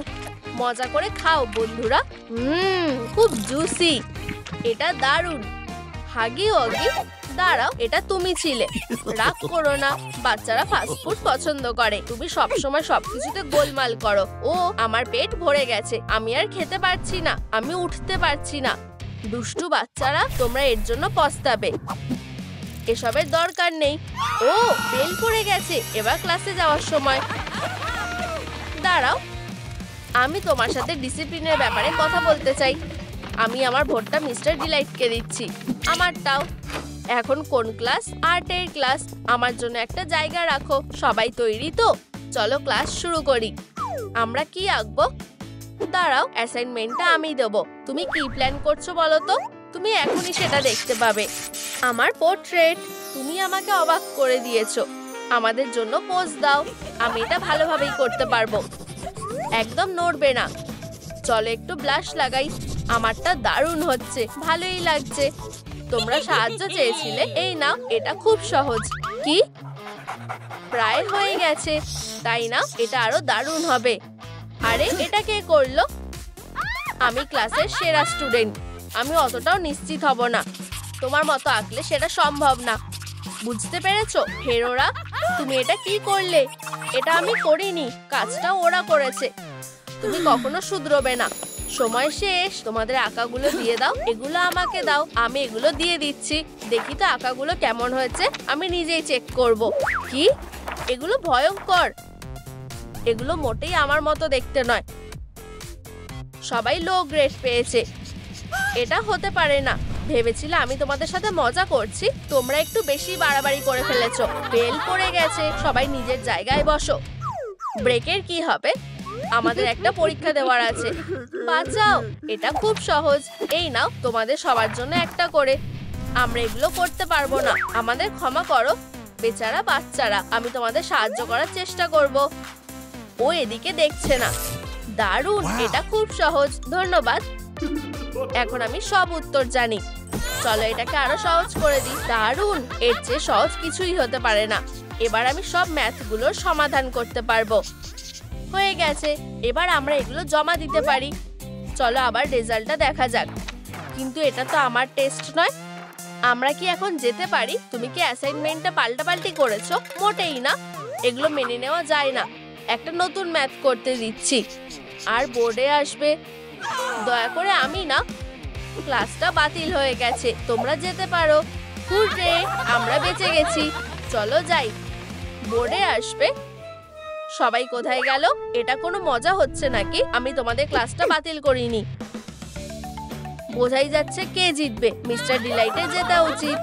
মজা করে খাও বন্ধুরা। খুব জুসি। এটা দারুণ। হাগি ওগি, দাঁড়াও, এটা তুমি ছিলে। রাগ করো না, বাচ্চারা ফাস্টফুড পছন্দ করে। তুমি সবসময় সবকিছুতে গোলমাল করো। ও, আমার পেট ভরে গেছে, আমি আর খেতে পারছি না, আমি উঠতে পারছি না। দুষ্টু বাচ্চারা, তোমরা এর জন্য পস্তাবে। এসবের দরকার নেই। ও, বেল পড়ে গেছে, এবার ক্লাসে যাওয়ার সময়। দাঁড়াও, আমি তোমার সাথে ডিসিপ্লিনের ব্যাপারে কথা বলতে চাই। আমি আমার ভোটটা মিস্টার ডিলাইটকে দিচ্ছি। আমারটাও। এখন কোন ক্লাস? আর্টের ক্লাস। আমার জন্য একটা জায়গা রাখো। সবাই তৈরি তো? চলো ক্লাস শুরু করি। আমরা কি আঁকবো? দাঁড়াও, অ্যাসাইনমেন্টটা আমি দেবো। তুমি কি প্ল্যান করছো বলো তো? তুমি এখনই সেটা দেখতে পাবে। আমার পোর্ট্রেট। তুমি আমাকে অবাক করে দিয়েছো। আমাদের জন্য পোজ দাও। আমি এটা ভালোভাবেই করতে পারবো। একদম নড়বে না। চলো একটু ব্লাশ লাগাই। আমারটা দারুণ হচ্ছে, ভালোই লাগছে। তোমরা সাহায্য চেয়েছিলে, এই নাও। এটা খুব সহজ। কি? প্রায় হয়ে গেছে, তাই না? এটা আরো দারুণ হবে। আরে, এটা কে করলো? আমি ক্লাসের সেরা স্টুডেন্ট। আমি অতটাও নিশ্চিত হব না। তোমার মতো আঁকলে সেটা সম্ভব না। বুঝতে পেরেছো হেরোরা? তুমি এটা কি করলে? এটা আমি করিনি, কাজটা ওরা করেছে। তুমি কখনো শুধরোবে না। সময় শেষ। তোমাদের আঁকাগুলো দিয়ে দাও। এগুলো আমাকে দাও, আমি এগুলো দিয়ে দিচ্ছি। দেখি তো আঁকাগুলো কেমন হয়েছে। আমি নিজেই চেক করব। কি? এগুলো ভয়ঙ্কর। এগুলো মোটেই আমার মতো দেখতে নয়। সবাই লো গ্রেড পেয়েছে। এটা হতে পারে না। ভেবেছিলে আমি তোমাদের সাথে মজা করছি। তোমরা একটু বেশি বাড়াবাড়ি করে ফেলেছো। বেল পড়ে গেছে, সবাই নিজের জায়গায় বসো। ব্রেকের কি হবে? আমাদের একটা পরীক্ষা দেওয়ার আছে। বাঁচাও, এটা খুব সহজ। এই নাও, তোমাদের সবার জন্য একটা করে। আমরা এগুলো করতে পারবো না, আমাদের ক্ষমা করো। বেচারা বাচ্চারা, আমি তোমাদের সাহায্য করার চেষ্টা করব। ও এদিকে দেখছে না। দারুণ, এটা খুব সহজ। ধন্যবাদ। এখন আমি সব উত্তর জানি। চলো এটাকে আরো সহজ করে দিই। দারুণ, এর চেয়ে সহজ কিছুই হতে পারে না। এবার আমি সব ম্যাথগুলোর সমাধান করতে পারবো। হয়ে গেছে, এবার আমরা এগুলো জমা দিতে পারি। চলো আবার রেজাল্টটা দেখা যাক। কিন্তু এটা তো আমার টেস্ট নয়। আমরা কি এখন যেতে পারি? তুমি কি অ্যাসাইনমেন্টটা পাল্টাপাল্টি করেছো? মোটেই না, এগুলো মেনে নেওয়া যায় না। একটা নতুন ম্যাথ করতে দিচ্ছি। আর বোর্ডে আসবে। দয়া করে। আমি না। ক্লাসটা বাতিল হয়ে গেছে, তোমরা যেতে পারো। হুররে, আমরা বেঁচে গেছি। চলো যাই। বোর্ডে আসবে। সবাই কোথায় গেল? এটা কোনো মজা হচ্ছে নাকি? আমি তোমাদের ক্লাসটা বাতিল করিনি। বোঝাই যাচ্ছে কে জিতবে। মিস্টার ডিলাইটে জেতা উচিত।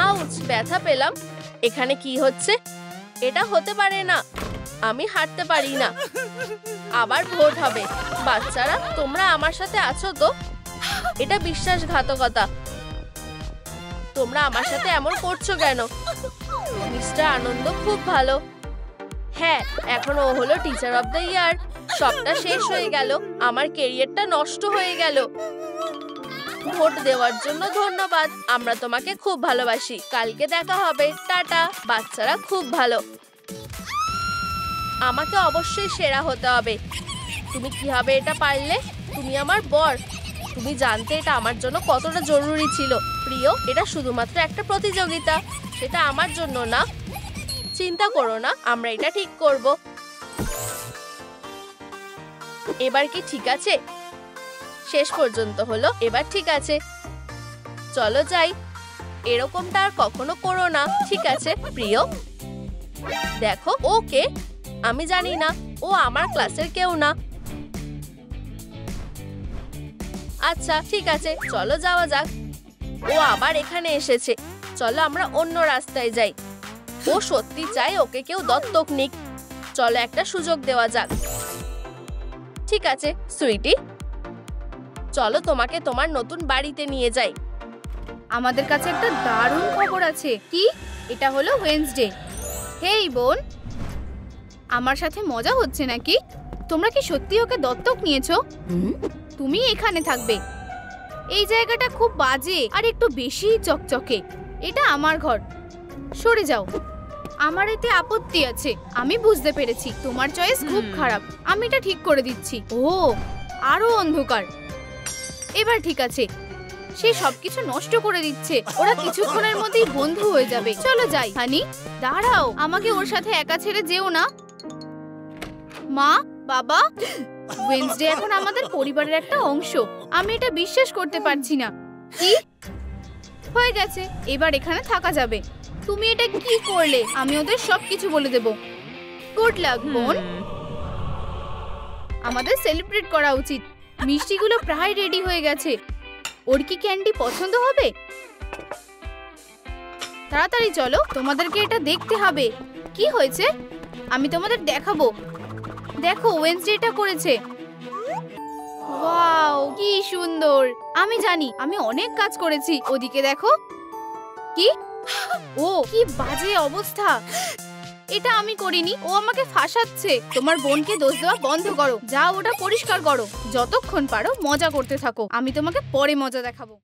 আউচ, ব্যথা পেলাম। এখানে কি হচ্ছে? এটা হতে পারে না। আমি হাঁটতে পারি না। আবার ভোট হবে। বাচ্চারা, তোমরা আমার সাথে আছো তো? এটা বিশ্বাসঘাতকতা। তোমরা আমার সাথে এমন করছো কেন? মিস্টার আনন্দ খুব ভালো। হ্যাঁ, এখন ও হলো টিচার অফ দ্য ইয়ার। সবটা শেষ হয়ে গেল। আমার ক্যারিয়ারটা নষ্ট হয়ে গেল। ভোট দেওয়ার জন্য ধন্যবাদ। আমরা তোমাকে খুব ভালোবাসি। কালকে দেখা হবে। টাটা। বাচ্চারা খুব ভালো। আমাকে অবশ্যই সেরা হতে হবে। তুমি কিভাবে এটা পারলে? তুমি আমার বর। তুমি জানতে এটা আমার জন্য কতটা জরুরি ছিল। প্রিয়, এটা শুধুমাত্র একটা প্রতিযোগিতা, সেটা আমার জন্য না। চিন্তা করো না, আমরা এটা ঠিক করব। এবার কি ঠিক আছে? শেষ পর্যন্ত হলো। এবার ঠিক আছে। চলো যাই। এরকমটা আর কখনো করো না, ঠিক আছে প্রিয়? দেখো, ওকে আমি জানি না। ও আমার ক্লাসের কেউ না। আচ্ছা ঠিক আছে, চলো যাওয়া যাক। ও আবার এখানে এসেছে, চলো আমরা অন্য রাস্তায় যাই। ও সত্যি চায় ওকে কেউ দত্তক নিক, চলো একটা সুযোগ দেওয়া যাক। ঠিক আছে সুইটি, চলো তোমাকে তোমার নতুন বাড়িতে নিয়ে যাই। আমাদের কাছে একটা দারুণ খবর আছে। কি? এটা হলো ওয়েডনেসডে। হেই বোন, আমার সাথে মজা হচ্ছে নাকি? তোমরা কি সত্যি ওকে দত্তক নিয়েছো? তুমি এখানে থাকবে। এই জায়গাটা খুব বাজে আর একটু বেশি চকচকে। এটা আমার ঘর, সরে যাও। আমার এতে আপত্তি আছে। আমি বুঝতে পেরেছি তোমার চয়েস খুব খারাপ। আমি এটা ঠিক করে দিচ্ছি। ও, আরো অন্ধকার। এবার ঠিক আছে। সে সবকিছু নষ্ট করে দিচ্ছে। ওরা কিছুক্ষণের মধ্যেই বন্ধু হয়ে যাবে। চলো যাই। হানি, দাঁড়াও, আমাকে ওর সাথে একা ছেড়ে যেও না। মা, বাবা, ওয়েডনেসডে এখন আমাদের পরিবারের একটা অংশ। আমি এটা বিশ্বাস করতে পারছি না। কি হয়ে গেছে? এবার এখানে থাকা যাবে। তুমি এটা কি করলে? আমি ওদের সবকিছু বলে দেব। গুড লাক বোন। আমাদের সেলিব্রেট করা উচিত। মিষ্টিগুলো প্রায় রেডি হয়ে গেছে। ওর কি ক্যান্ডি পছন্দ হবে? তাড়াতাড়ি চলো, তোমাদেরকে এটা দেখতে হবে। কি হয়েছে? আমি তোমাদের দেখাবো। দেখো, ওয়েডনেসডে এটা করেছে। ওয়াও, কি সুন্দর। আমি জানি, আমি অনেক কাজ করেছি। ওদিকে দেখো। কি? ও, কি বাজে অবস্থা। এটা আমি করিনি, ও আমাকে ফাঁসাচ্ছে। তোমার বোনকে দোষ দেওয়া বন্ধ করো। যাও, ওটা পরিষ্কার করো। যতক্ষণ পারো মজা করতে থাকো। আমি তোমাকে পরে মজা দেখাবো।